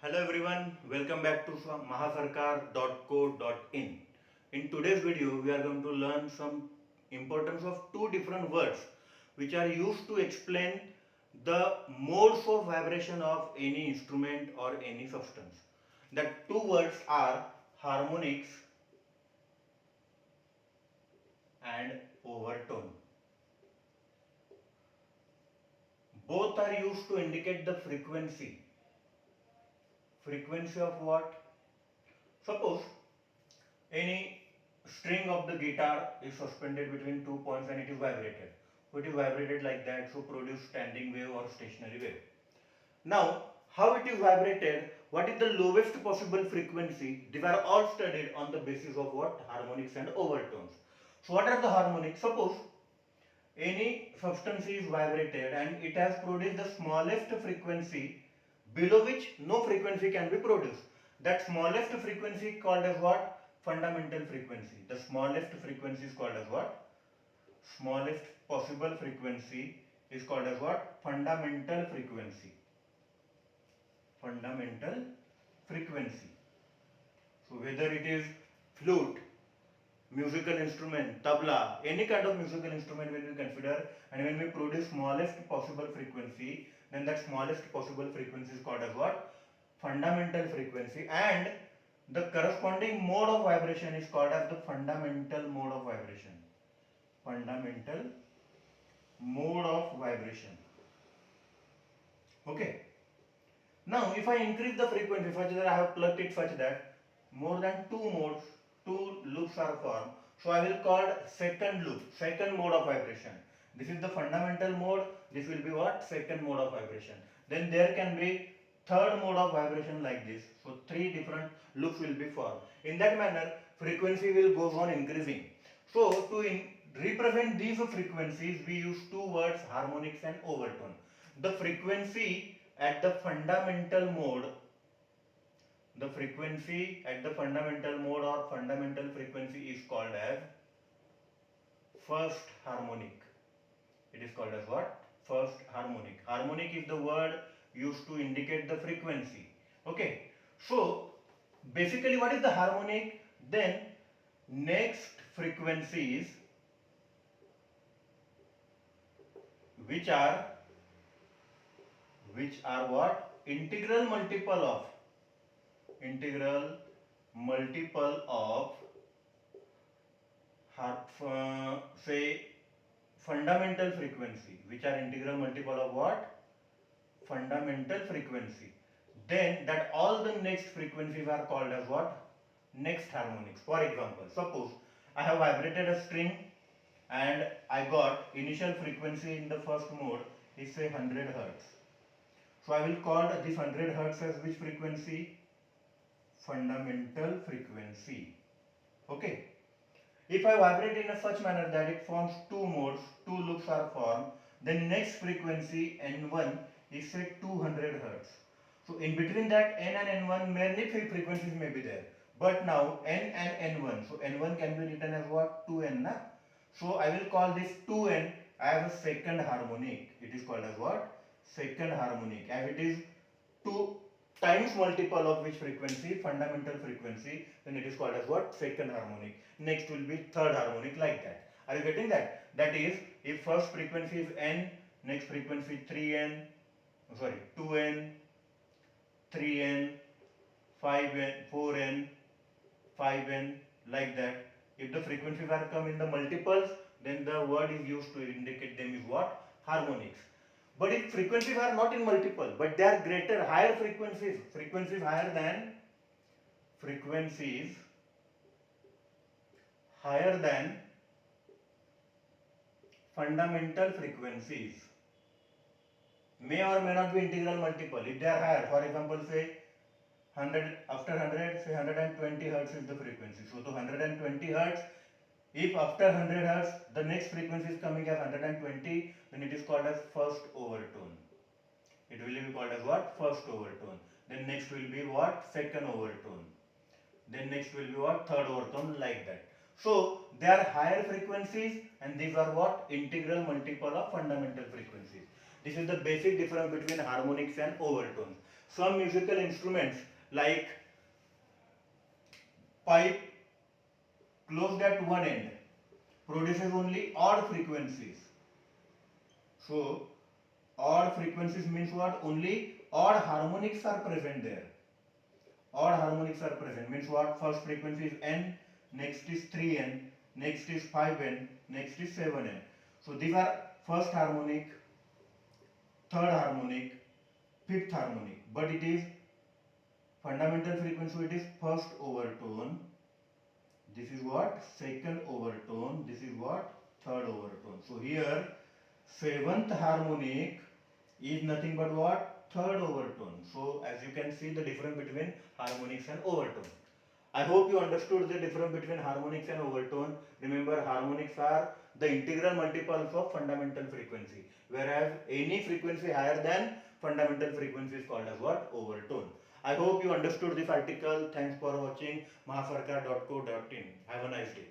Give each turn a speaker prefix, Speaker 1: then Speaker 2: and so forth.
Speaker 1: Hello everyone, welcome back to mahasarkar.co.in. In today's video, we are going to learn some importance of two different words which are used to explain the modes of vibration of any instrument or any substance. That two words are harmonics and overtone. Both are used to indicate the frequency. Frequency of what? Suppose any string of the guitar is suspended between 2 points and it is vibrated. So it is vibrated like that, so produce standing wave or stationary wave. Now, how it is vibrated, what is the lowest possible frequency? These are all studied on the basis of what? Harmonics and overtones. So what are the harmonics? Suppose any substance is vibrated and it has produced the smallest frequency below which no frequency can be produced. That smallest frequency called as what? Fundamental frequency. The smallest frequency is called as what? Smallest possible frequency is called as what? Fundamental frequency. Fundamental frequency. So whether it is flute, musical instrument, tabla, any kind of musical instrument when we consider and when we produce smallest possible frequency, then that smallest possible frequency is called as what? Fundamental frequency, and the corresponding mode of vibration is called as the fundamental mode of vibration. Fundamental mode of vibration. Okay. Now if I increase the frequency such that I have plugged it such that more than two modes, two loops are formed, so I will call second loop, second mode of vibration. This is the fundamental mode, this will be what? Second mode of vibration. Then there can be third mode of vibration like this. So three different loops will be formed. In that manner, frequency will go on increasing. So to represent these frequencies, we use two words, harmonics and overtone. The frequency at the fundamental mode, the frequency at the fundamental mode or fundamental frequency is called as first harmonic. It is called as what? First harmonic. Harmonic is the word used to indicate the frequency. Okay. So basically what is the harmonic? Then next frequencies which are what? Integral multiple of say fundamental frequency, which are integral multiple of what? Fundamental frequency. Then that all the next frequencies are called as what? Next harmonics. For example, suppose I have vibrated a string and I got initial frequency in the first mode is say 100 Hertz. So I will call this 100 Hertz as which frequency? Fundamental frequency. Okay. If I vibrate in a such manner that it forms two modes, two loops are formed, then next frequency N1 is say 200 Hertz. So in between that N and N1 many frequencies may be there. But now N and N1, so N1 can be written as what? 2N. Na? So I will call this 2N as a second harmonic. It is called as what? Second harmonic. As it is 2 times multiple of which frequency? Fundamental frequency. Then it is called as what? Second harmonic. Next will be third harmonic, like that. Are you getting that? That is, if first frequency is N, next frequency 2N, 3N, 5N, 4N, 5N, like that. If the frequencies are come in the multiples, then the word is used to indicate them is what? Harmonics. But if frequencies are not in multiple, but they are greater, higher frequencies higher than fundamental frequencies, may or may not be integral multiple. If they are higher, for example, say 100, after 100, say 120 Hertz is the frequency. So to 120 Hertz, if after 100 Hertz the next frequency is coming as 120, then it is called as first overtone. It will be called as what? First overtone. Then next will be what? Second overtone. Then next will be what? Third overtone, like that. So they are higher frequencies and these are what? Integral multiple of fundamental frequencies. This is the basic difference between harmonics and overtones. Some musical instruments like pipe closed at one end produces only odd frequencies. So odd frequencies means what? Only odd harmonics are present there. Odd harmonics are present means what? First frequency is n, next is 3n, next is 5n, next is 7n. So these are first harmonic, third harmonic, fifth harmonic, but it is fundamental frequency, it is first overtone. This is what? Second overtone. This is what? Third overtone. So here seventh harmonic is nothing but what? Third overtone. So as you can see the difference between harmonics and overtone. I hope you understood the difference between harmonics and overtone. Remember, harmonics are the integral multiples of fundamental frequency, whereas any frequency higher than fundamental frequency is called as what? Overtone. I hope you understood this article. Thanks for watching mahasarkar.co.in. Have a nice day.